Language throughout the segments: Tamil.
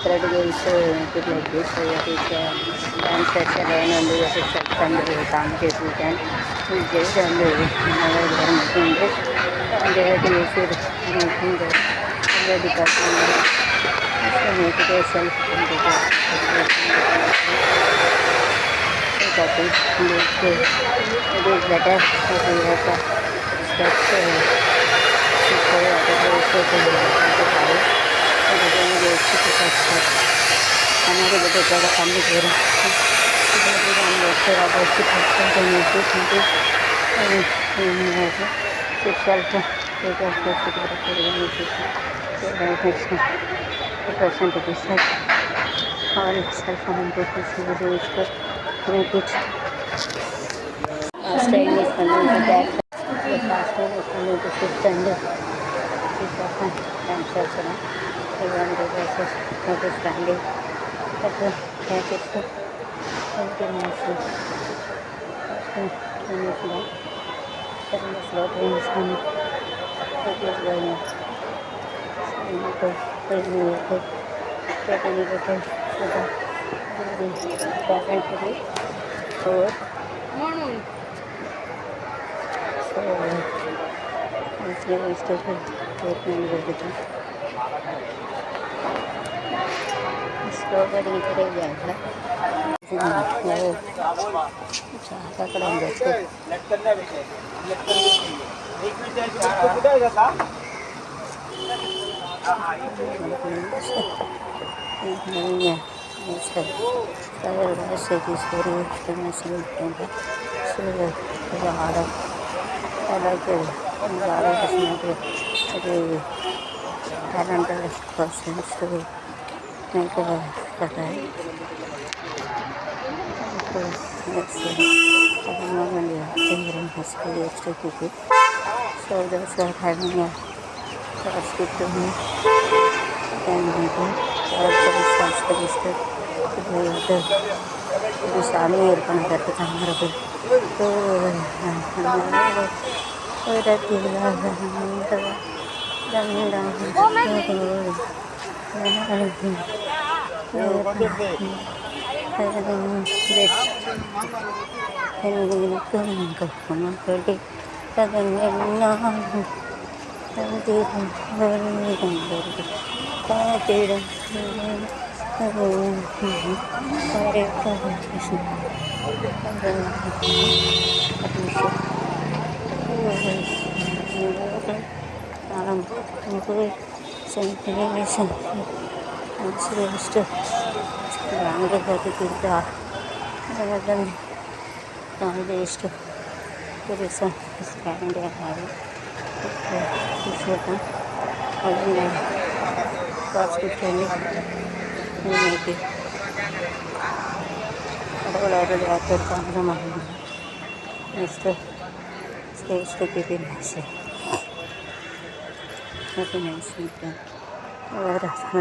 thread games make it like this. So that is dance session and the self and the competition we can just and they are making this and they have to use it making the department so make it a self computer copy it is better if we have steps before हमारे बच्चे ज़्यादा काम नहीं कर रहे स्ट्रॉबेरी इकडे घ्यायला चहाकडे talented persons to make a career. Let's see. At the moment, we are children high school age to people. So those are having a basket to me. Then we do all the results registered to the Sami aircon at the camera. So that is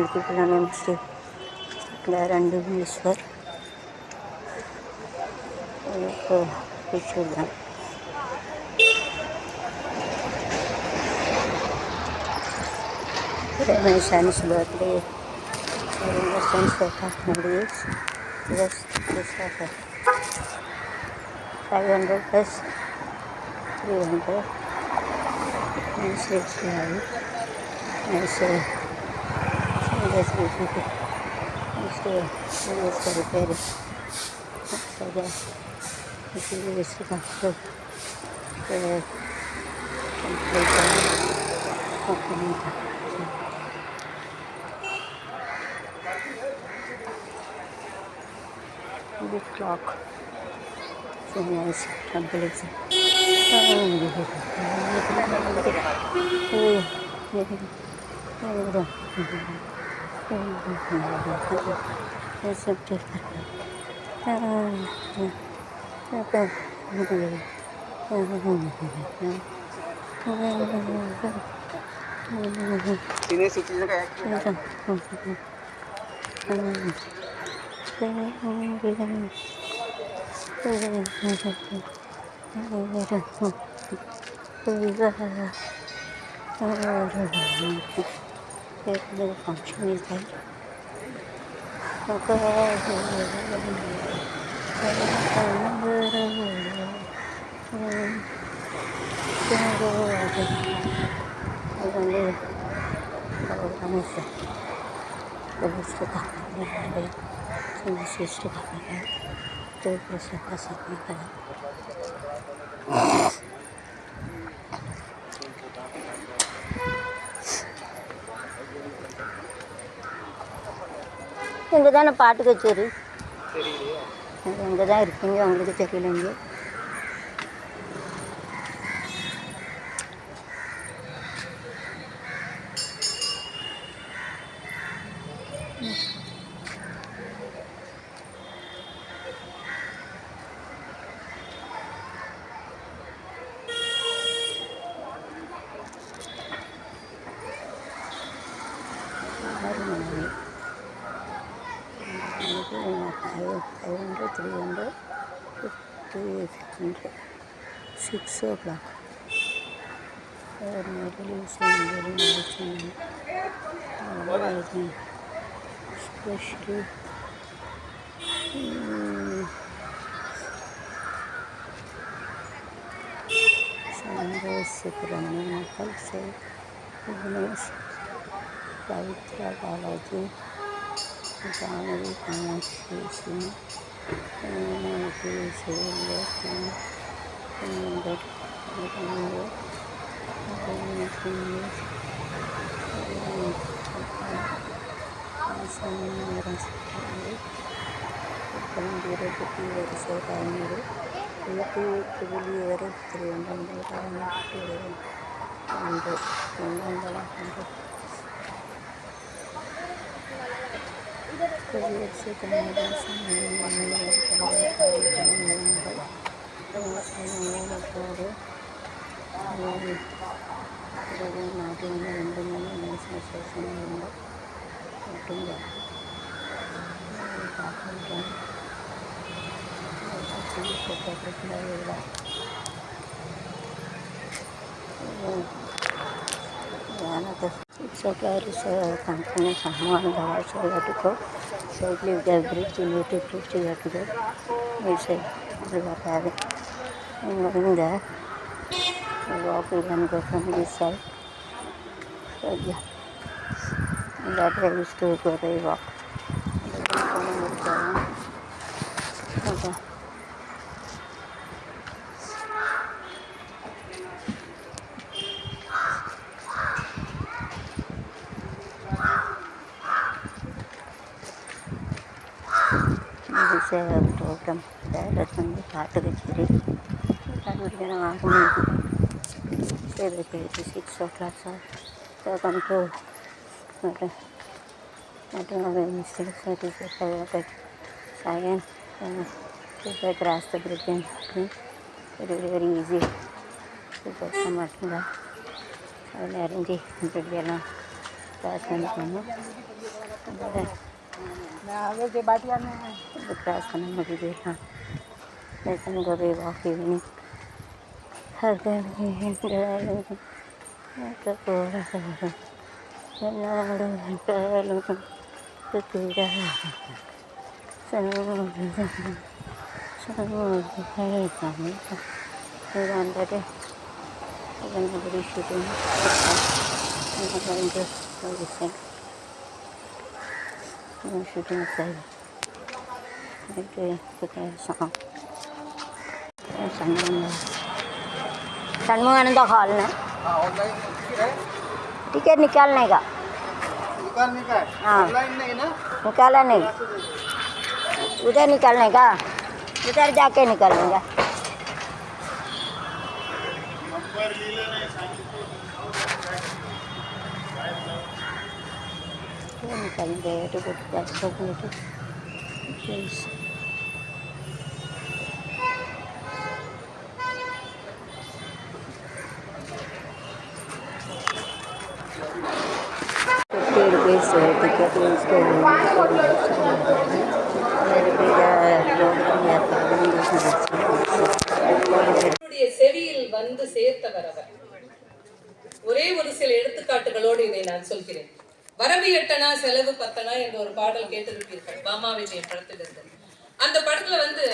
multiple names to declare and do this for picture them. Today my son's birthday. In the sense of nowadays, yes, this was 500 plus 300. Nice, let's see. Nice, just beautiful. Nice to repair it. So that if you wish to complete big clock. So nice, complete. The function is like அது வந்து ரமேஷ் சிஸ்டர் சின்ன சிஸ்டர் பசங்க இங்கே தானே பாட்டு கச்சேரி அது அங்கே தான் இருக்கீங்க உங்களுக்கு தெரியலைங்க. Six o'clock. Especially Sunday Subramanian Kalse, Pavitra Balaji, Janari Kamakshi, Supplier is a company, someone also you have to go. So if leave the bridge, you need to bridge, you have to go. We say we are having and going there. We walk, we can go from this side. So yeah, that way we still go the walk. Okay. This is a program that is part of the series. I will get an argument. Say the case 6 o'clock. So come to I don't know any mistakes. It is a science. If I cross the bridge, it is very easy to go somewhere. I will arrange it to be a class and the class and the video. Let them go away walk evening. Have them in shooting side. Shanmukhananda hall में टिकट निकालने का हाँ निकाला नहीं उधर निकालने का उधर जाके निकालेंगे निकालेंगे टिकट ticket is செவியில் வந்து சேர்த்தவர் அவர். ஒரே ஒரு சில எடுத்துக்காட்டுகளோடு இதை நான் சொல்கிறேன். வரவு எட்டனா செலவு பத்தனா என்ற ஒரு பாடல் கேட்டிருப்பீர்கள், பாமா விஜயன் படத்திலிருந்து. அந்த படத்துல வந்து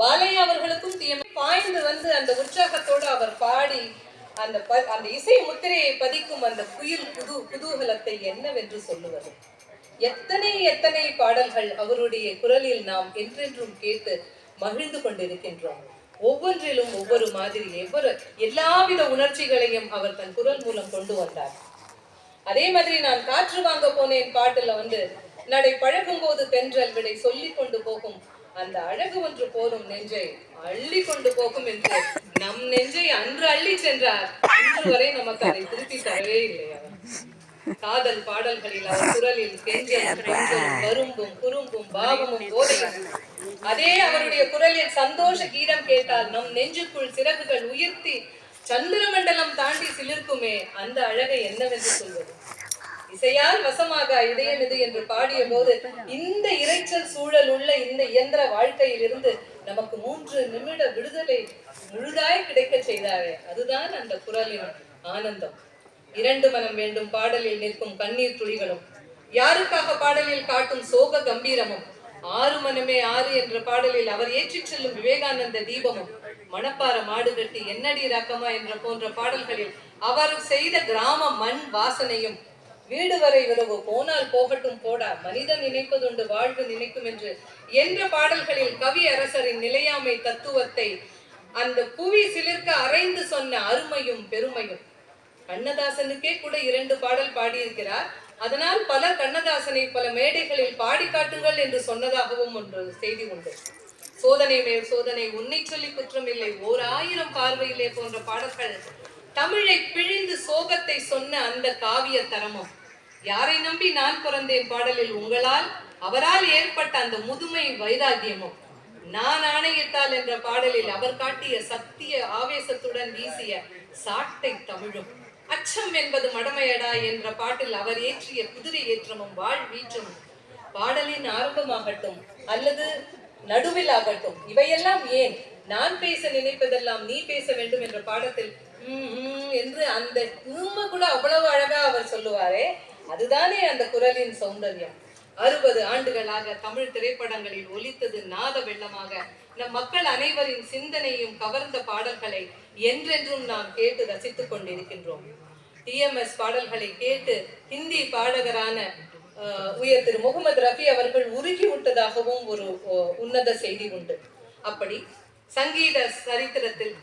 பாலையா அவர்களுக்கும் தீமை பாய்ந்து வந்து அந்த உற்சாகத்தோடு அவர் பாடி அந்த அந்த இசை முத்திரையை பதிக்கும் அந்த குதூகலத்தை என்னவென்று சொல்லுவது. எத்தனை எத்தனை பாடல்கள் அவருடைய குரலில் நாம் என்றென்றும் கேட்டு மகிழ்ந்து கொண்டிருக்கின்றோம். ஒவ்வொன்றிலும் ஒவ்வொரு மாதிரி எல்லாவித உணர்ச்சிகளையும் அவர் தன் குரல் மூலம் கொண்டு வந்தார். அதே மாதிரி நான் காற்று வாங்க போனேன் பாட்டுல வந்து நடை பழகும் போது தென்றல் விடை சொல்லி கொண்டு போகும் அந்த அழகு ஒன்று போரும் நெஞ்சை அள்ளி கொண்டு போகும் என்று நம் நெஞ்சை அன்று அள்ளி சென்றார். இன்று வரை நமக்கு அதை திருப்பி தரவே இல்லை. அவர் காதல் பாடல்களில் அவர் குரலில் கெஞ்சலும் கரும்பும் குறும்பும் பாவமும் போதையும். அதே அவருடைய குரலில் சந்தோஷ கீதம் கேட்டால் நம் நெஞ்சுக்குள் சிறகுகள் உயர்த்தி சந்திரமண்டலம் தாண்டி சிலிர்க்குமே, அந்த அழகை என்னவென்று சொல்வது. இசையால் வசமாக இதயம் இது என்று பாடிய போது இந்த இறைச்சல் சூழல் உள்ள இந்த இயந்திர வாழ்க்கையில் இருந்து நமக்கு 3 நிமிட விடுதலை முழுதாய் கிடைக்க செய்தாரே, அதுதான் அந்த குரலின் ஆனந்தம். 2 மனம் வேண்டும் பாடலில் நிற்கும் கண்ணீர் துளிகளும், யாருக்காக பாடலில் காட்டும் சோக கம்பீரமும், 6 மனமே 6 என்ற பாடலில் அவர் ஏற்றிச் செல்லும் விவேகானந்த தீபமும், மணப்பாற மாடு கட்டி என்னடி ரக்கமா என்ற போன்ற பாடல்களில் அவர் செய்த கிராம மண் வாசனையும், வீடு வரை விரவு போனால் போகட்டும் போடா மனிதன் நினைப்பதுண்டு வாழ்வு நினைக்கும் என்ற பாடல்களில் கவி அரசரின் நிலையாமை தத்துவத்தை அந்த புவி சிலிர்க்க அரைந்து சொன்ன அருமையும் பெருமையும். கண்ணதாசனுக்கே கூட 2 பாடல் பாடியிருக்கிறார். அதனால் பலர் கண்ணதாசனை பல மேடைகளில் பாடி காட்டுங்கள் என்று சொன்னதாகவும் ஒன்று செய்தி உண்டு. சோதனை மேல் சோதனை, உன்னை சொல்லி குற்றமில்லை, 1000 பார்வையிலே போன்ற பாடல்கள் தமிழை பிழிந்து சோகத்தை சொன்ன அந்த காவிய தரமும், யாரை நம்பி நான் பிறந்தேன் பாடலில் உங்களால் அவரால் ஏற்பட்ட அந்த முதுமை வைராகியமும், நான் ஆணையிட்டால் என்ற பாடலில் அவர் காட்டிய சத்திய ஆவேசத்துடன் வீசிய சாட்டை தமிழும், அச்சம் என்பது மடமையடா என்ற பாட்டில் அவர் ஏற்றிய குதிரை ஏற்றமும் வாழ்வீச்சும், பாடலின் ஆரம்பமாகட்டும் அல்லது நடுவில் ஆகட்டும், இவையெல்லாம் ஏன் நான் பேச நினைப்பதெல்லாம் நீ பேச வேண்டும் என்ற பாடத்தில் என்று அந்த கூட அவ்வளவு அழகா அவர் சொல்லுவாரே, அதுதானே அந்த குரலின் சௌந்தர்யம். 60 ஆண்டுகளாக தமிழ் திரைப்படங்களில் ஒலித்தது நாத வெள்ளமாக நம் மக்கள் அனைவரின் சிந்தனையும் கவர்ந்த பாடல்களை என்றென்றும் நாம் கேட்டு ரசித்துக் கொண்டிருக்கின்றோம். TMS பாடல்களை கேட்டு ஹிந்தி பாடகரான உயர் திரு முகமது ரஃபி அவர்கள் உருகி விட்டதாகவும் ஒரு உன்னத செய்தி உண்டு. அப்படி சங்கீத சரித்திரத்தில்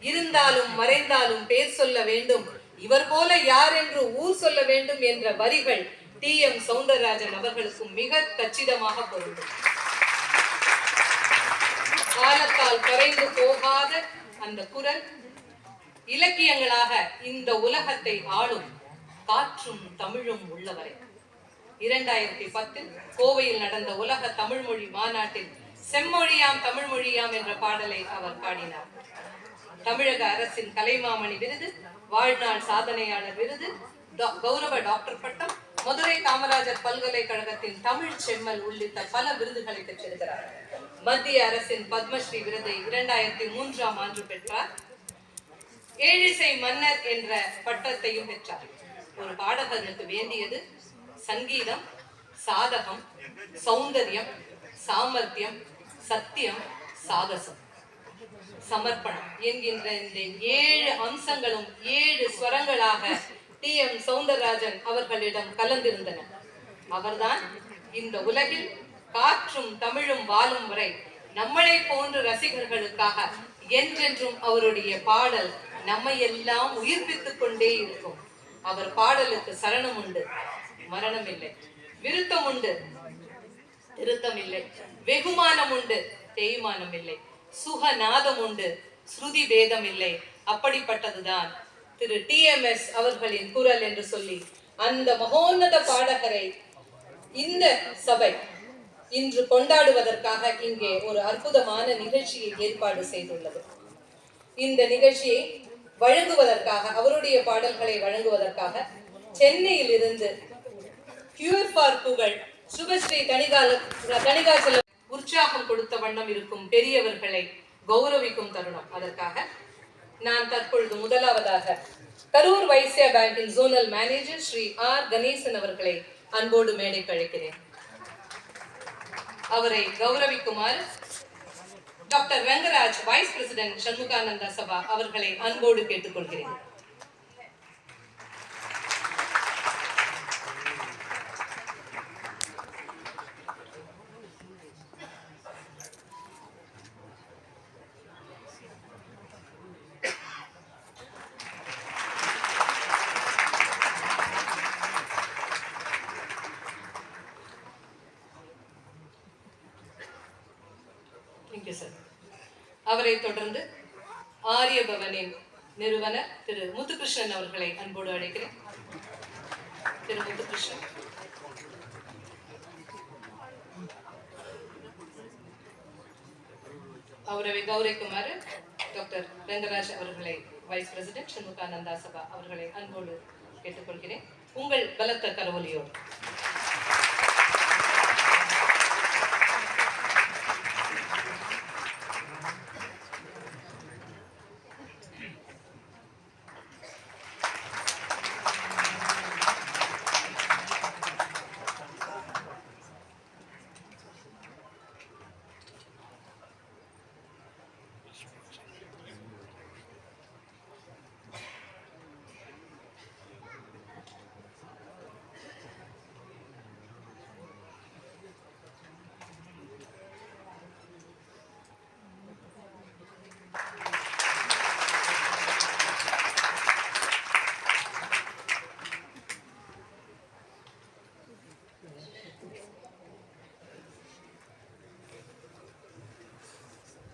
இருந்தாலும் மறைந்தாலும் பேர் சொல்ல வேண்டும், இவர் போல யார் என்று ஊர் சொல்ல வேண்டும் என்ற வரிகள் TM சௌந்தரராஜன் அவர்களுக்கும் மிக கச்சிதமாக பொருந்தும். காலத்தால் குறைந்து போகாத அந்த குரல் இலக்கியங்களாக இந்த உலகத்தை ஆளும் காற்றும் தமிழும் உள்ளவரை. 2010 கோவையில் நடந்த உலக தமிழ் மொழி மாநாட்டில் செம்மொழியாம் தமிழ் மொழியாம் என்ற பாடலை அவர் பாடினார். தமிழக அரசின் கலைமாமணி விருது, வாழ்நாள் சாதனையாளர் விருது, கௌரவ டாக்டர் பட்டம், மதுரை காமராஜர் பல்கலைக்கழகத்தின் தமிழ் செம்மல் உள்ளிட்ட பல விருதுகளை பெற்றிருக்கிறார். மத்திய அரசின் பத்மஸ்ரீ விருதை 2003ஆம் ஆண்டு பெற்றார். ஏழிசை மன்னர் என்ற பட்டத்தையும் பெற்றார். ஒரு பாடகருக்கு வேண்டியது சங்கீதம், சாதகம், சௌந்தர்யம், சாமர்த்தியம், சத்தியம், சாகசம், சமர்ப்பணம் என்கின்ற இந்த 7 அம்சங்களும் 7 ஸ்வரங்களாக TM சௌந்தரராஜன் அவர்களிடம் கலந்திருந்தன. அவர்தான் இந்த உலகில் காற்றும் தமிழும் வாழும் வரை நம்மளை போன்ற ரசிகர்களுக்காக என்றென்றும் அவருடைய பாடல் நம்மை எல்லாம் உயிர்ப்பித்துக் கொண்டே இருக்கும். அவர் பாடலுக்கு சரணம் உண்டு, மரணம் இல்லை, விருத்தம் உண்டு, திருத்தம் இல்லை, வெகுமானம் உண்டு, தேய்மானம் இல்லை, சுகநாதம் உண்டு, ஸ்ருதி பேதம் இல்லை. அப்படிப்பட்டதுதான் திரு TMS அவர்களின் குரல் என்று சொல்லி அந்த மகோன்னத பாடகரை இந்த சபை இன்று கொண்டாடுவதற்காக இங்கே ஒரு அற்புதமான நிகழ்ச்சியை ஏற்பாடு செய்துள்ளது. இந்த நிகழ்ச்சியை வழங்குவதற்காக, அவருடைய பாடல்களை வழங்குவதற்காக சென்னையில் இருந்து புகழ் சுபஸ்ரீ தணிகாச்சல உற்சாகம் கொடுத்த வண்ணம் இருக்கும் பெரியவர்களை கௌரவிக்கும் தருணம். அதற்காக நான் தற்பொழுது முதலாவதாக கரூர் வைசியா பேங்கின் zonal manager Shri R Ganesan அவர்களை அன்போடு மேடைக்கு அழைக்கிறேன். அவரை கௌரவிக்குமாறு doctor Rangaraj vice president Shanmukhananda Sabha அவர்களை அன்போடு கேட்டுக்கொள்கிறேன். அவரை தொடர்ந்து ஆரிய பவனின் நிறுவனர் திரு முத்துகிருஷ்ணன் அவர்களை அன்போடு அழைக்கிறேன். திரு முத்துகிருஷ்ணன். அவரை கௌரவிக்குமாறு டாக்டர் ரங்கராஜ் அவர்களை வைஸ் பிரசிடென்ட் சண்முகானந்தா சபா அவர்களை அன்போடு கேட்டுக்கொள்கிறேன். உங்கள் பலத்த கரவொலியோடு.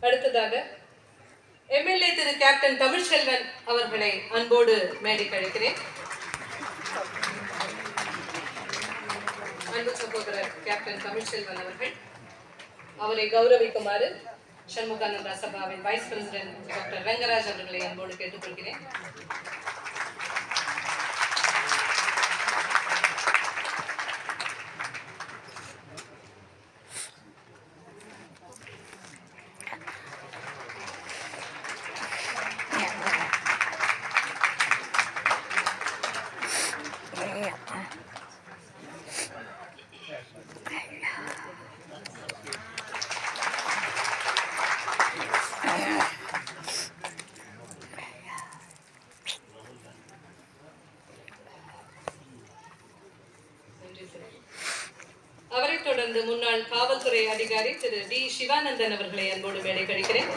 அடுத்ததாக எம்எல்ஏ திரு கேப்டன் தமிழ்ச்செல்வன் அவர்களை அன்போடு மேடைக்கு அழைக்கிறேன். அன்பு சகோதரர் கேப்டன் தமிழ்ச்செல்வன் அவர்கள். அவரை கௌரவிக்குமாறு சண்முகானந்தா சபாவின் வைஸ் பிரசிடென்ட் டாக்டர் ரங்கராஜ் அவர்களை அன்போடு கேட்டுக்கொள்கிறேன். அவரை தொடர்ந்து முன்னாள் காவல்துறை அதிகாரி திரு டி சிவானந்தன் அவர்களை அன்போடு மேடை கழிக்கிறேன்.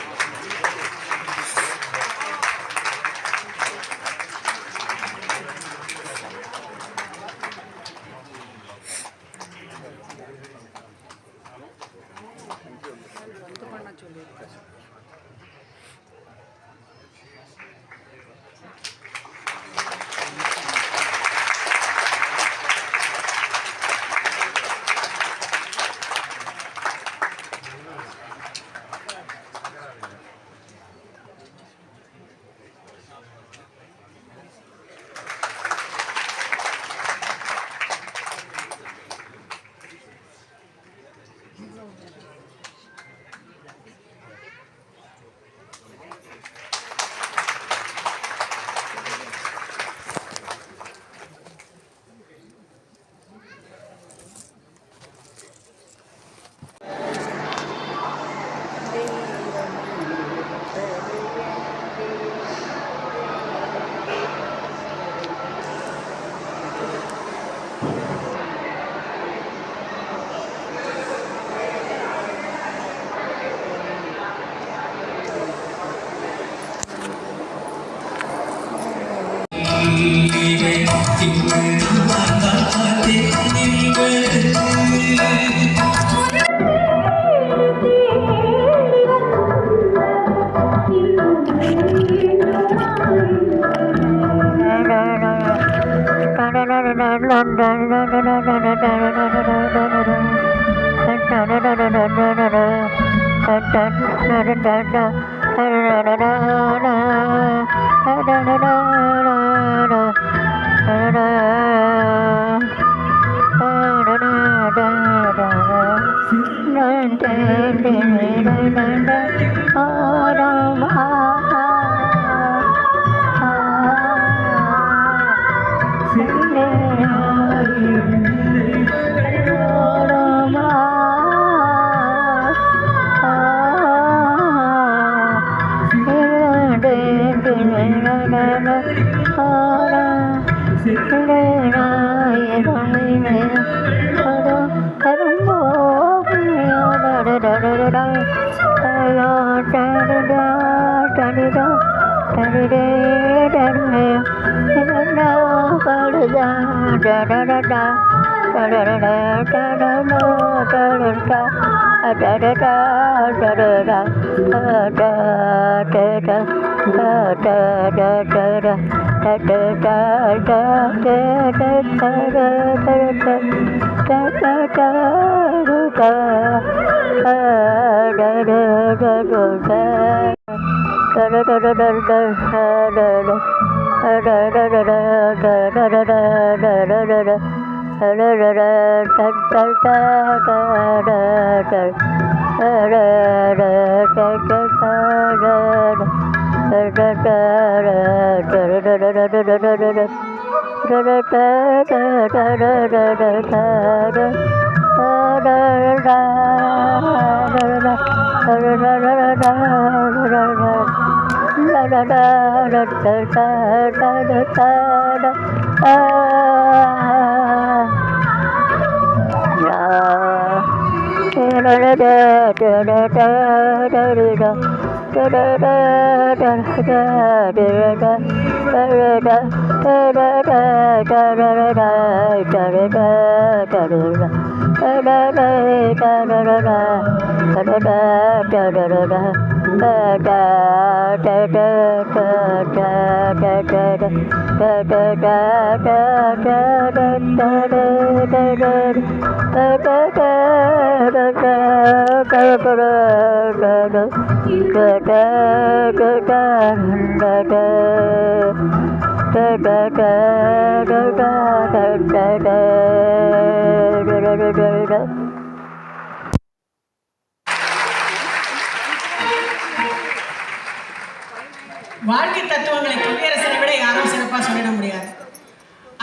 வாழ்க்கை தத்துவங்களை குடியரசரை விட யாரும் சிறப்பாக சொல்லிட முடியாது.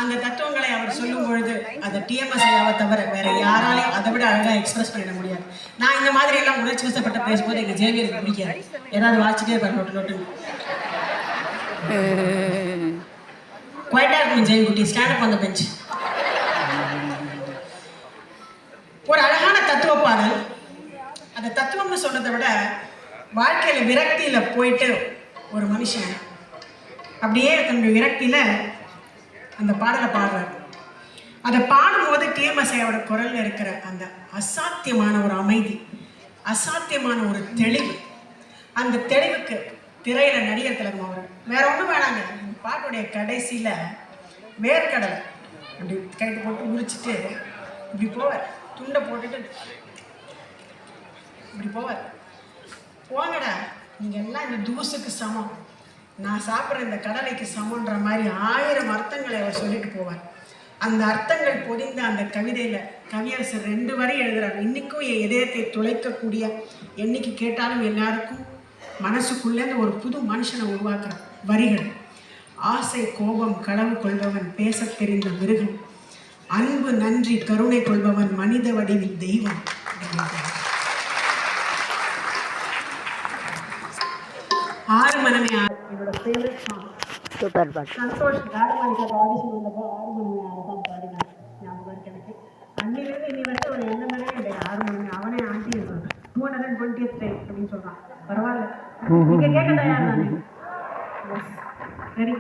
அந்த தத்துவங்களை அவர் சொல்லும் பொழுது அதை டிஎம்எஸ் ஐயாவை தவிர வேற யாராலையும் அதை விட அழகாக எக்ஸ்பிரஸ் பண்ணிட முடியாது. நான் இந்த மாதிரி எல்லாம் உணர்ச்சி வசப்பட்ட பேசும்போது எங்கள் ஜேவியருக்கு பிடிக்காது. ஏதாவது வாசிச்சுட்டே இருப்பார் நோட்டு நோட்டு. குவைட்டா இருக்கும் ஜெய் குட்டி, ஸ்டாண்டப் அந்த பெஞ்ச். ஒரு அழகான தத்துவ பாடல். அந்த தத்துவம்னு சொல்றதை விட வாழ்க்கையில விரக்தியில போயிட்டு ஒரு மனுஷன் அப்படியே தன்னுடைய விரக்தியில அந்த பாடலை பாடுறார். அதை பாடும்போது டிஎம்எஸ்ஐயோட குரல்ல இருக்கிற அந்த அசாத்தியமான ஒரு அமைதி, அசாத்தியமான ஒரு தெளிவு, அந்த தெளிவுக்கு திரையில நடிகர் திலகம் அவர் வேற ஒன்றும் வேணாங்க. இந்த பாட்டுடைய கடைசியில வேர்க்கடலை அப்படி கைட்டு போட்டு உரிச்சிட்டு இப்படி போவார், துண்டை போட்டுட்டு இப்படி போவார். போங்கடா, நீங்க எல்லாம் இந்த தூசுக்கு சமம், நான் சாப்பிட்ற இந்த கடலைக்கு சமன்ற மாதிரி 1000 அர்த்தங்களை அவர் சொல்லிட்டு போவார். அந்த அர்த்தங்கள் பொதிந்த அந்த கவிதையில கவியரசர் 2 வரி எழுதுறாரு. இன்னைக்கும் என் இதயத்தை துளைக்கக்கூடிய, என்னைக்கு கேட்டாலும் எல்லாருக்கும் மனசுக்குள்ளேருந்து ஒரு புது மனுஷனை உருவாக்குற வரிகள். ஆசை கோபம் களவு கொள்பவன் பேச தெரிந்த மிருகம், அன்பு நன்றி கருணை கொள்பவன் மனித வடிவில் தெய்வம். ஆறு மனமே என்னோட ஃபேவரட் சாங். சூப்பர் பாட்டு. சந்தோஷ் காடமாளிக்காக ஆடிஷன் வந்தப்போ 6 மணி நேரம் தான் பாடினார். ஞாபகம் இருக்கு எனக்கு. அன்னிலிருந்து இனி வந்து ஒரு எந்த மணியும் இல்லை. 6 மணி அவனே ஆண்டி இருக்கான். 220th டைம் அப்படின்னு சொல்றான். பரவாயில்ல, நீங்க கேட்க தயார் தானே? சரி.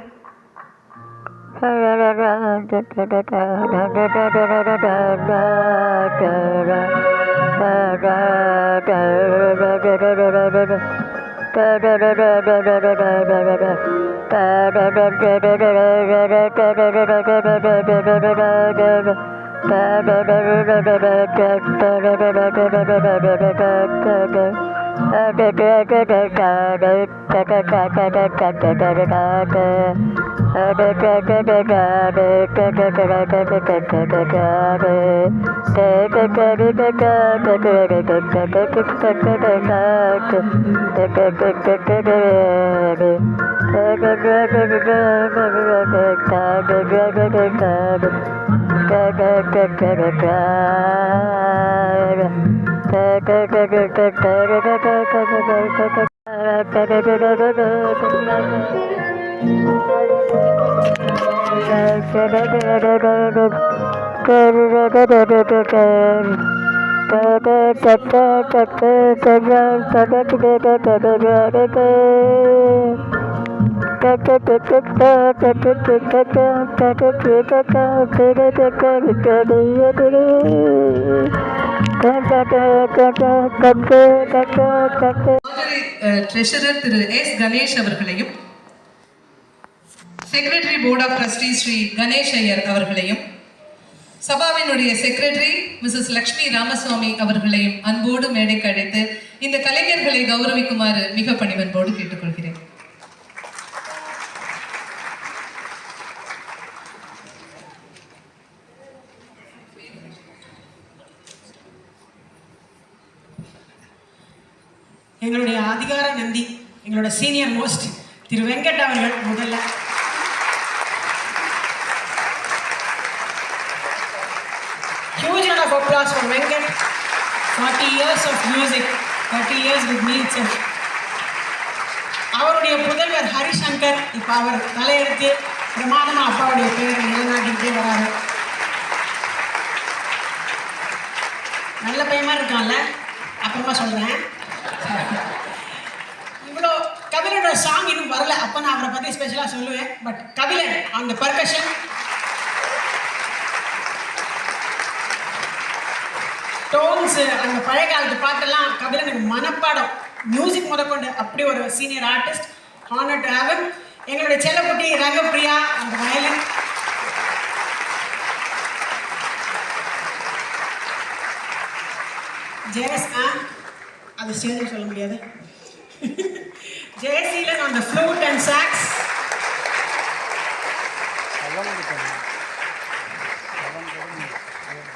ட்ரெஷரர் திரு எஸ் கணேஷ் அவர்களையும், secretary board of trustee Shri Ganesh Iyer அவர்களையும், சபாவினுடைய செக்ரட்டரி மிஸ்ஸஸ் லக்ஷ்மி ராமசுவாமி அவர்களையும் அன்போடு மேடைக்கு அழைத்து இந்த கலைஞர்களை கௌரவிக்குமாறு மிக பணிவன்போடு கேட்டுக்கொள்கிறேன். எங்களுடைய அதிகார நந்தி, எங்களோட சீனியர் மோஸ்ட் திரு வெங்கட் அவர்கள் முதல்ல. Huge round of applause for Venkat. 40 years of music, 30 years with me itself. அவருடைய புதல்வர் ஹரிசங்கர் இப்போ அவர் தலையெடுத்து பிரமாதமாக அப்பாவுடைய பெயரை நிலைநாட்டிக்கிட்டே வராரு. நல்ல பையமாக இருக்கான்ல, அப்புறமா சொல்கிறேன். இவ்வளோ கபிலனோட சாங் இன்னும் வரல, அப்போ நான் அவரை பற்றி ஸ்பெஷலாக சொல்லுவேன். பட் கபிலன் அந்த பர்கஷன், டோன்ஸ், அந்த பழைய காலத்து பாட்டெல்லாம் கபிலனுக்கு மனப்பாடம், மியூசிக் முதற்கொண்டு அப்படி ஒரு senior artist. Honour to have him. எங்களுடைய செல்லக்குட்டி ரங்கப்பிரியா அந்த வயலின். ஜெயஸ் அது ஸ்டேஜில் சொல்ல முடியாது. Jayaseelan on the flute and sax.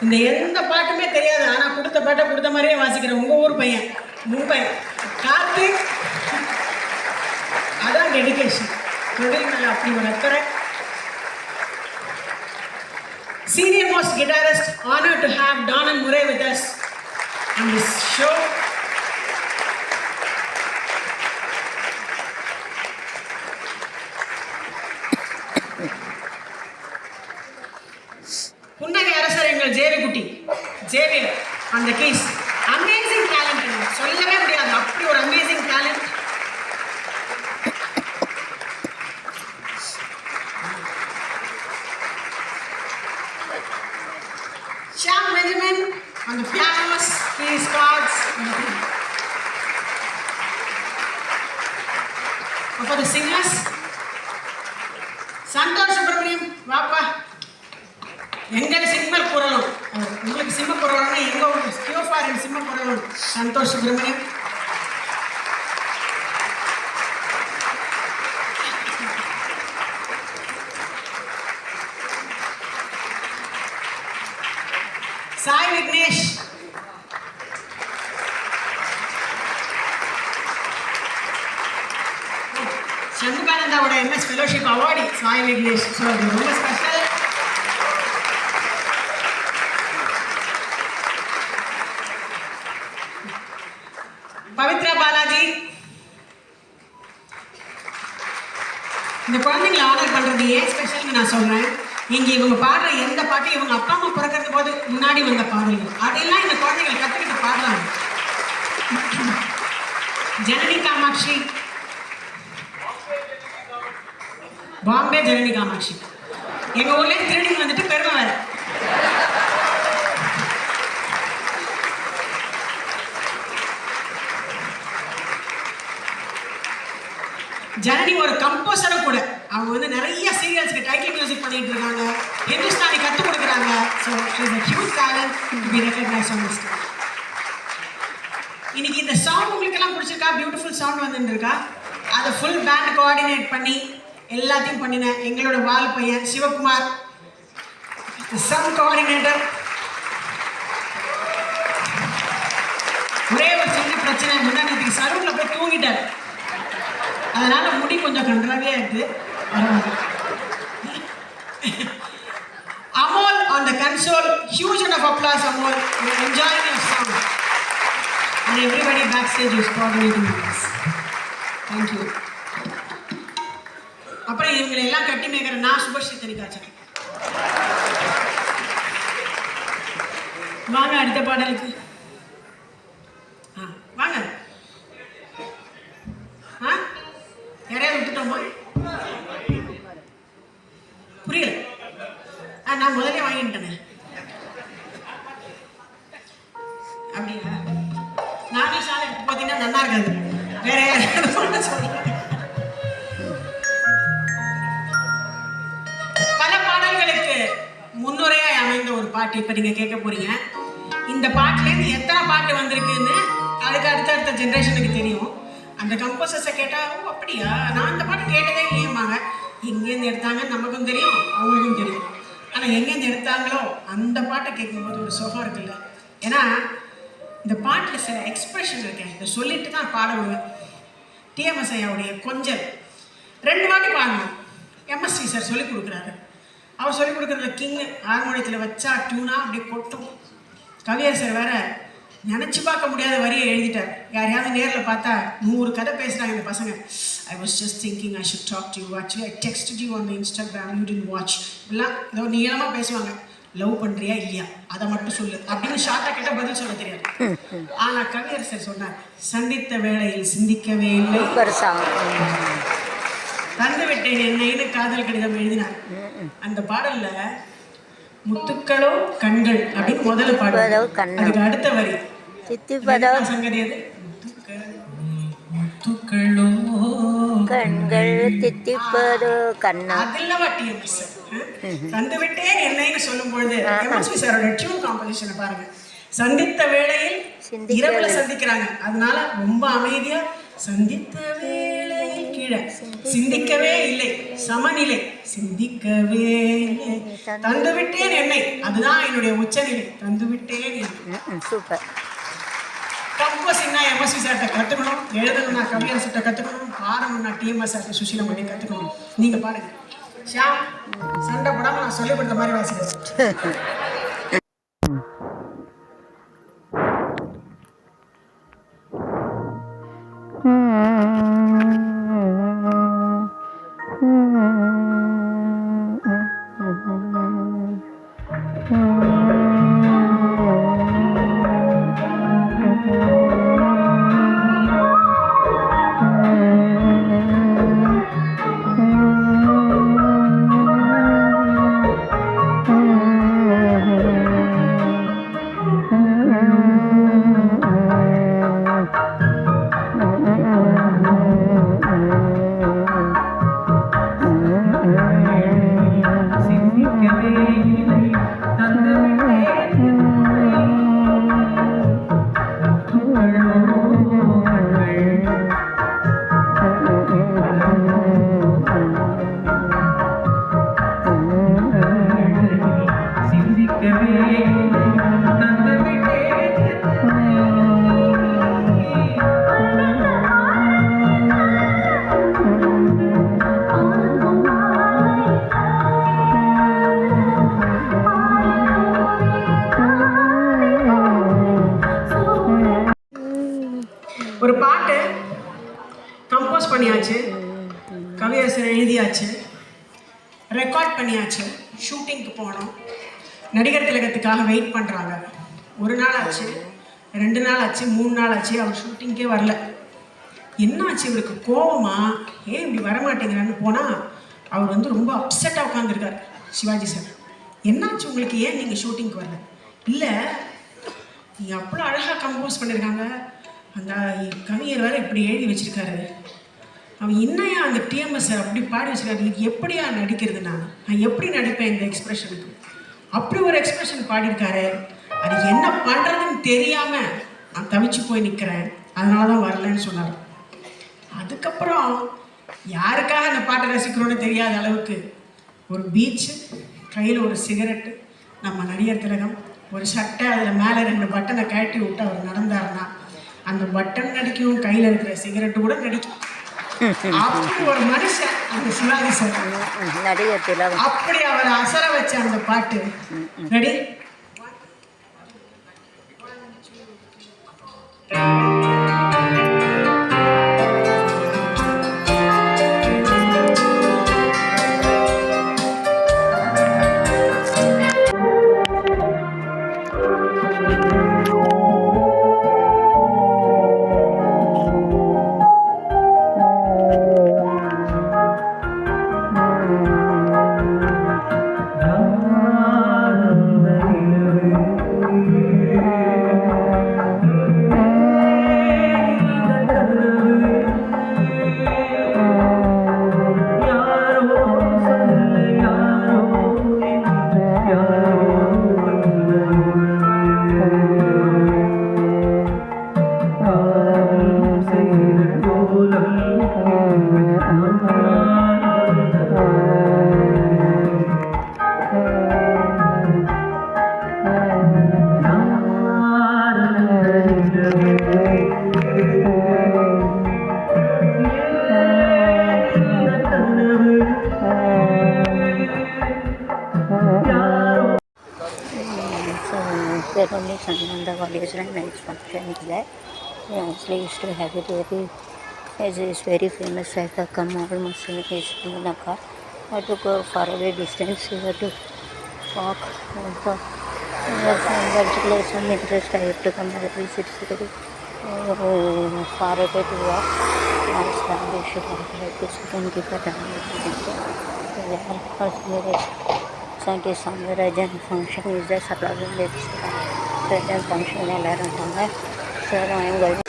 இந்த எந்த பாட்டுமே தெரியாது, ஆனால் கொடுத்த பாட்டை கொடுத்த மாதிரியே வாசிக்கிற உங்கள் ஊர் பையன் மும்பை கார்த்திக். அதான் டெடிகேஷன், தொழில் மேலே அப்படி ஒரு அக்கறை. Senior most guitarist, honored to have Donald Murray with us on this show. புன்னகை அரசர் எங்கள் ஜேவிக்குட்டி ஜேவியர் அந்த கேஸ். அமேசிங் டேலண்ட், சொல்லவே முடியாது, அப்படி ஒரு amazing talent. Shyam Benjamin on the pianos, keys, cards. For the singers, Santosh Subramaniam, வாப்பா. எங்கள் சிம்ம குரலும், உங்களுக்கு சிம்ம குரல்னா எங்கள் ஸ்கியோஃபாரின் சிம்ம குரலும் சந்தோஷ் சுப்ரமணியம். சாய் விக்னேஷ், சண்முகானந்தாவோட MS fellowship awardee Sai Vignesh. So அது ரொம்ப ஸ்பெஷல். பவித்ரா பாலாஜி. இந்த குழந்தைங்களை ஆர்டர் பண்ணுறது ஏன் ஸ்பெஷல்னு நான் சொல்கிறேன். இங்கே இவங்க பாடுற எந்த பாட்டும் இவங்க அப்பா அம்மா பிறக்கிறது போது முன்னாடி வந்த பாடல்கள், அதெல்லாம் இந்த குழந்தைகள் கற்றுக்கிட்டு பாடுறாங்க. ஜனனி காமாட்சி, பாம்பே ஜனனி காமாட்சி. எங்கள் ஊர்லேயே திருடி வந்துட்டு பெருமை வேறு. ஜனனி ஒரு கம்போசரும் கூட. அவங்க வந்து நிறைய சீரியல்ஸ்க்கு டைட்டில் மியூசிக் பண்ணிட்டு இருக்காங்க, ஹிந்துஸ்தானி கற்றுக் கொடுக்குறாங்க. So she is a huge talent to be recognized on this stage. இன்னைக்கு இந்த சாங் உங்களுக்கெல்லாம் பிடிச்சிருக்கா? பியூட்டிஃபுல் சாங் வந்துருக்கா? அதை ஃபுல் பேண்ட் கோஆர்டினேட் பண்ணி எல்லாத்தையும் பண்ணின எங்களோட வால் பையன் சிவகுமார், சம் கோஆர்டினேட்டர். ஒரே ஒரு சின்ன பிரச்சனை, முன்னாடி சலூனில் போய் தூங்கிட்டார், அதனால முடி கொஞ்சம் கன்றாவியா இருக்கு. Amol on the console, huge round of applause Amol. We are enjoying your song and everybody backstage is coordinating with us. Thank you. அப்புறம் இவங்களை எல்லாம் கட்டி மேய்க்கிற நான் சுபஸ்ரீ தனிகாச்சன். வாங்க அடுத்த பாடலுக்கு வாங்க. யாரையா விட்டுட்டோமா? அப்படியா? நானே சாலை பார்த்தீங்கன்னா நல்லா இருக்காது. வேற யாராவது சொல்றேன். பல பாடல்களுக்கு முன்னுரையாய் அமைந்த ஒரு பாட்டு இப்ப நீங்க கேட்க போறீங்க. இந்த பாட்டுலேருந்து எத்தனை பாட்டு வந்திருக்குன்னு அதுக்கு அடுத்த ஜென்ரேஷனுக்கு தெரியும். அந்த கம்போசர்ஸை கேட்டா, ஓ அப்படியா, நான் அந்த பாட்டு கேட்டதே இல்லையம்பாங்க. எங்கேருந்து எடுத்தாங்கன்னு நமக்கும் தெரியும், அவங்களுக்கும் தெரியும். ஆனால் எங்கேருந்து எடுத்தாங்களோ அந்த பாட்டை கேட்கும்போது ஒரு சுகம் இருக்குல்ல. ஏன்னா இந்த பாட்டில் சில எக்ஸ்பிரஷன் இருக்கேன், இதை சொல்லிட்டு தான் பாட விடுவேன். டிஎம்எஸ் ஐயாவுடைய கொஞ்சல் 2 வாட்டி பாடணும். எம்எஸ்வி சார் சொல்லிக் கொடுக்குறாரு. அவர் சொல்லிக் கொடுக்குறதுல கிங்கு ஹார்மோனியத்தில் வச்சா டியூனா அப்படி கொட்டும். கவியர் சார் வேற நினச்சி பார்க்க முடியாத வரியை எழுதிட்டார். யாரையாவது நேரில் பார்த்தா 100 கதை பேசுகிறாங்க இந்த பசங்க. I was just thinking I should talk to you, actually I texted you on the Instagram, you didn't watch. இப்படிலாம் ஏதோ நீளமாக பேசுவாங்க. லவ் பண்ணுறியா இல்லையா அதை மட்டும் சொல்லு அப்படின்னு ஷார்ட்டாக கேட்டால் பதில் சொல்ல தெரியாது. ஆனால் கவியர் சார் சொன்னார், சந்தித்த வேளையில் சிந்திக்கவே இல்லை, தந்து விட்டேன் என்னைன்னு காதல் கடிதம் எழுதினார். அந்த பாடல்ல முத்துக்களோ கண்கள் அப்படின்னு முதல்ல பாடல், அதுக்கு அடுத்த வரி சங்கதி அது முத்துக்களோ கண்கள் தித்திப்பதோ கண்ணா. அதெல்லாம் டிஎம்எஸ் தந்து விட்டேன் என்னைன்னு சொல்லும் பொழுது எம்எஸ்வி சாரோட டியூன் காம்போசிஷனை பாருங்க. சந்தித்த வேளையில் இரவுல சந்திக்கிறாங்க, அதனால ரொம்ப அமைதியா சந்தித்த வேளையில் கீழே சிந்திக்கவே இல்லை, சமநிலை சிந்திக்கவே இல்லை, தந்து விட்டேன் என்னை, அதுதான் என்னுடைய உச்சநிலை, தந்து விட்டேன். சூப்பர். கம்போசிங்னா எம்எஸ்வி சார்கிட்ட கற்றுக்கணும், எழுதணும்னா கவியர் சார்கிட்ட கற்றுக்கணும், பாடணும்னா டிஎம்எஸ் சார்கிட்ட சுஷீலமணி கற்றுக்கணும். நீங்கள் பாருங்க ஷாம், சண்டை போடாமல் நான் சொல்லிக் கொடுத்த மாதிரி வாசிக்கிறேன். ஒரு பாட்டு கம்போஸ் பண்ணியாச்சு, கவியரசர் எழுதியாச்சு, ரெக்கார்ட் பண்ணியாச்சு, ஷூட்டிங்க்கு போனோம், நடிகர் திலகத்துக்காக வெயிட் பண்ணுறாங்க. 1 நாள் ஆச்சு, 2 நாள் ஆச்சு, 3 நாள் ஆச்சு, அவர் ஷூட்டிங்கே வரல. என்னாச்சு இவருக்கு கோவமா, ஏன் இப்படி வரமாட்டேங்கிறான்னு போனால் அவர் வந்து ரொம்ப அப்செட்டாக உட்காந்துருக்கார். சிவாஜி சார், என்னாச்சு உங்களுக்கு, ஏன் நீங்கள் ஷூட்டிங்க்கு வரல? இல்லை, நீங்கள் அவ்வளோ அழகாக கம்போஸ் பண்ணியிருக்காங்க, அந்த கவிஞர் வேறு இப்படி எழுதி வச்சுருக்காரு, அவன் என்னையா அந்த டிஎம்எஸ் அப்படி பாடி வச்சுருக்காரு, இது எப்படியா நடிக்கிறது, நான் எப்படி நடிப்பேன் இந்த எக்ஸ்பிரஷனுக்கு, அப்படி ஒரு எக்ஸ்பிரஷன் பாடியிருக்காரு, அது என்ன பண்ணுறதுன்னு தெரியாமல் நான் தவிச்சு போய் நிற்கிறேன், அதனால தான் வரலன்னு சொன்னார். அதுக்கப்புறம் யாருக்காக அந்த பாட்டை ரசிக்கிறோன்னு தெரியாத அளவுக்கு ஒரு பீச்சு, கையில் ஒரு சிகரெட்டு, நம்ம நடிகர் திலகம், ஒரு சட்டை, அதில் மேலே 2 பட்டனை கழட்டி விட்டு அவர் நடந்தாருன்னா அந்த பட்டன் நடிக்கும், கையில் இருக்கிற சிகரெட்டு கூட நடிக்கும். அப்படி ஒரு மனுஷன் அந்த சிவாஜி சார், நடிகர் திலகம். அப்படி அவர் அசர வச்ச அந்த பாட்டு ready. in the college night function is there. We actually used to have it very, it's very famous like a Kamal Muslim is in the car. I had to go far away distance, we had to walk also. Some particular some interest I have to come and visit very far away to walk. Last time we should have like this, we can give a time. Scientist Samvarajan function is the Saplagan present function alarm. So I am going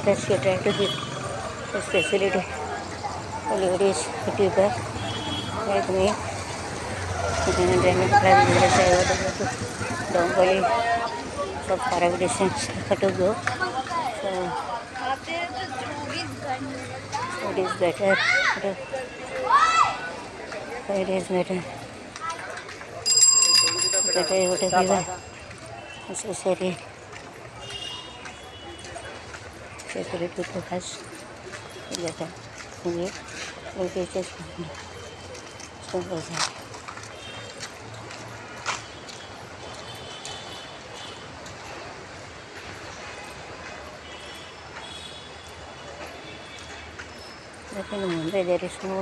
request you try to give this facility to ladies YouTuber like me. And then I want to go to Donggoli, so far away distance I have to go. So it is better. It is better. Better whatever necessary. Security to us better. We just so but in Mumbai there is no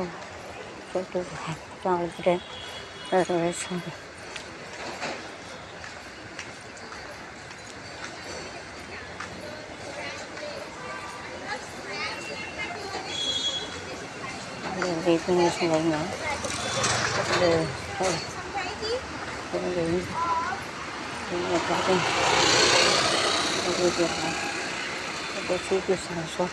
so to have otherwise everything is going on. The seat is also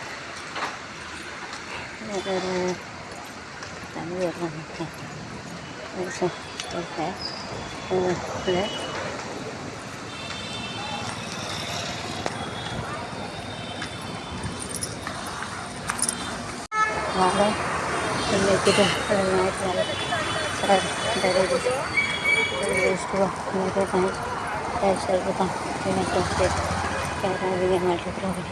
make it a night ride. There is to make a night. That's everything. We have to stay. Carrying a matter problem.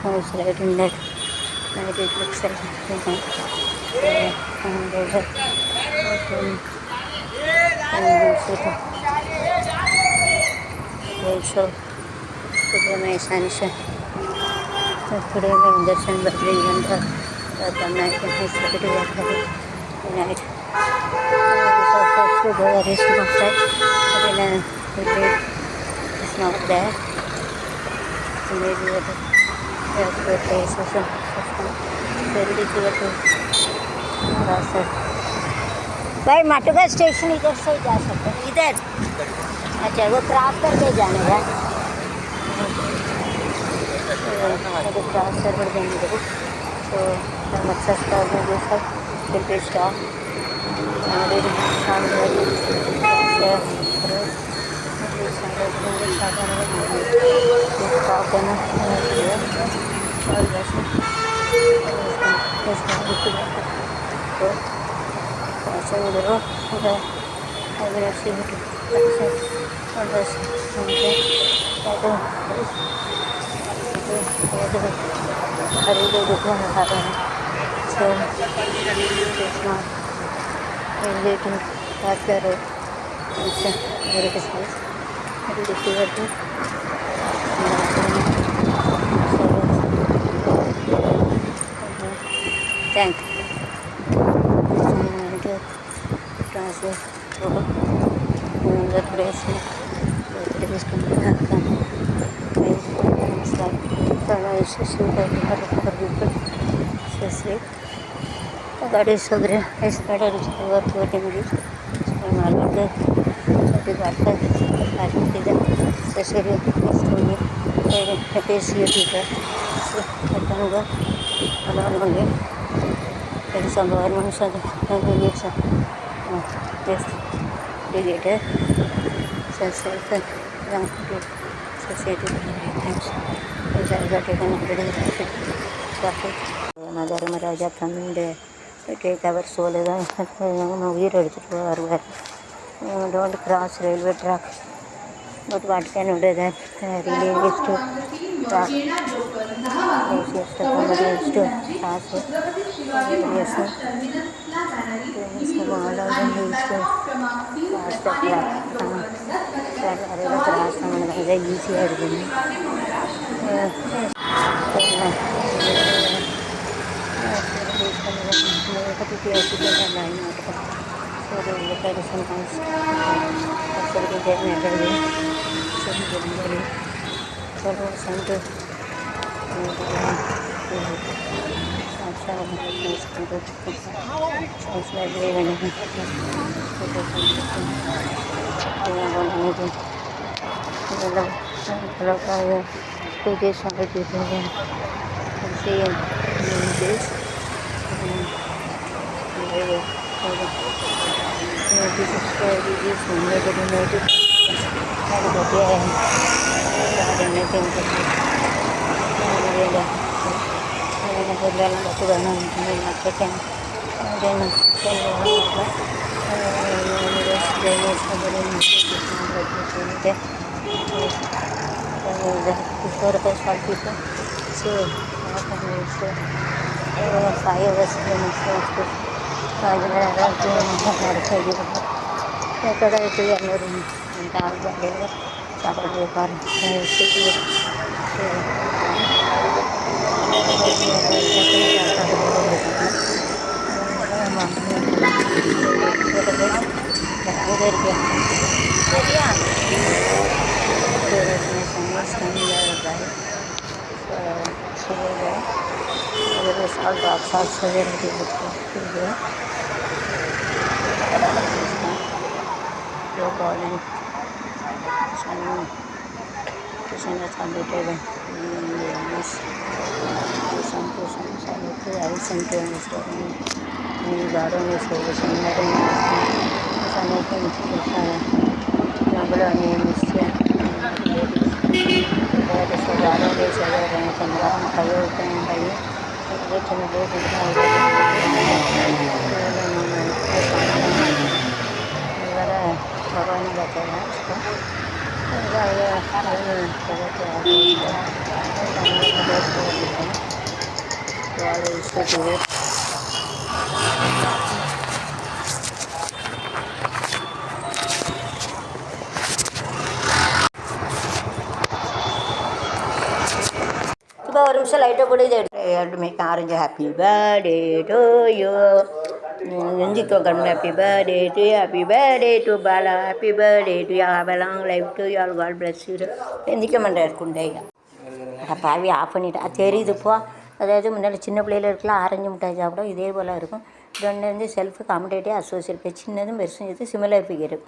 House right in that. Night it looks like night. And there's a also today my sunshine. Today my Darshan Badri and the night is very night. So first to go there is no outside, but then it's not there. Maybe we have to place also very difficult to cross. भाई माटुका स्टेशन इधर से जा सकते हैं इधर अच्छा वो क्रॉस करके जाने का तो क्रॉस कर देंगे तो मक्सद का जो सब Delhi stop Thank you. Translate the place. It is that is so great. It's better to work with English. Society Dharmaraja தந்து டேக் அவர் சோலை தான் உயிர் எடுத்துகிட்டு வருவார். Don't cross railway track. But what can we do that really is to cross. Yes, the comedy is to cross it. Yes, sir. So all of them is to cross the track. That cross is easier to do. So they look at it sometimes. Actually, they never do. So he didn't get it. So it was sent to sounds like they went in. This is why we use native இப்போ ஒரு நிமிஷம் லைட்டை போட்டு இதை எடுத்து make orange happy birthday to you நெஞ்சிக்கோ கண்ணு happy birthday to Bala happy birthday to you have a long life to you all God bless you. எந்திக்க மாட்டேன் குண்டையா பாவி ஆஃப் பண்ணிவிட்டு அது தெரியுதுப்போ. அதாவது முன்னாடி சின்ன பிள்ளையில இருக்கலாம் ஆரஞ்சு மிட்டாய் சாப்பிடும் இதே போல் இருக்கும். ரெண்டு வந்து செல்ஃபு காம்படேட்டிவ் அசோசியேட் சின்னதும் பெருசும் இது சிமிலர் ஃபிகரு.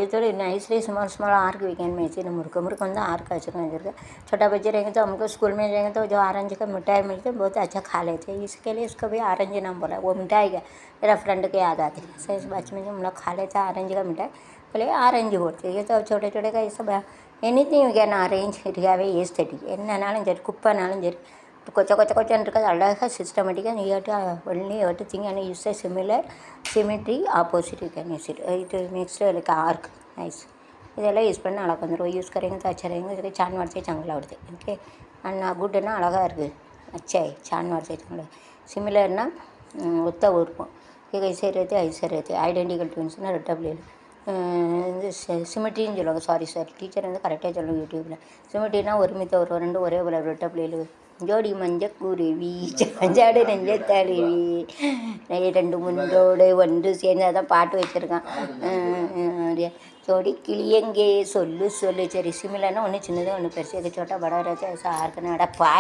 இதோட nicely small arc we can make mark வந்து आर्क वச்சுருக்கேன். छोटा बच्चे रहेंगे तो हमको स्कूल में रहेंगे तो जो ऑरेंज का मिठाई मिलती है बहुत अच्छा खा लेते हैं. इसके लिए इसको भी ऑरेंज नाम बोला. वो मिठाई का मेरा फ्रेंड के याद आती है. सही बचपन में हम लोग खा लेते हैं ऑरेंज का मिठाई पहले ऑरेंज बोलते हैं. ये तो छोटे छोटे का ये सब anything you can arrange it have a aesthetic என்னன்னாலும் சரி குப்பைனாலும் சரி கொச்ச கொச்ச கொச்சன்னு இருக்காது அழகாக சிஸ்டமேட்டிக்காக நீட்டு ஒன்லி எட்டு thing and use a similar symmetry opposite you can use it. it makes like arc nice. இதெல்லாம் யூஸ் பண்ண அழகாக வந்துடும். யூஸ் करेंगे तो अच्छा रहेंगे. இதுக்கு சான் வார்த்தை चांगला வருது. ஓகே அண்ட் குட்னா அழகாக இருக்குது. अच्छा है चान वार्ते चांगला सिमिलरना ஒத்த இருக்கும். ऐसे रहते ऐसे रहते ஐடென்டிக்கல் ட்வின்ஸ்னால் ரெட்டை பிள்ளைகள் சிமெட்ரின்னு சொல்லுவாங்க. சாரி சார் டீச்சர் வந்து கரெக்டாக சொல்லுவாங்க யூடியூப்பில். சிமெட்ரினா ஒருமித்த ஒரு ரெண்டு ஒரே போல ரெட்டை பிள்ளைகள் ஜோடி மஞ்ச குருவி சாஞ்சாடு நெஞ்ச தழுவி ரெண்டு முன்றோடு ஒன்று சேர்ந்து அதான் பாட்டு வச்சுருக்கான். ஜோடி கிளியங்கே சொல்லு சொல்லு சரி சிமிலர்னா ஒன்று சின்னதாக ஒன்று பெருசு எது சோட்டா படம் ஆர்க்கனாடா பா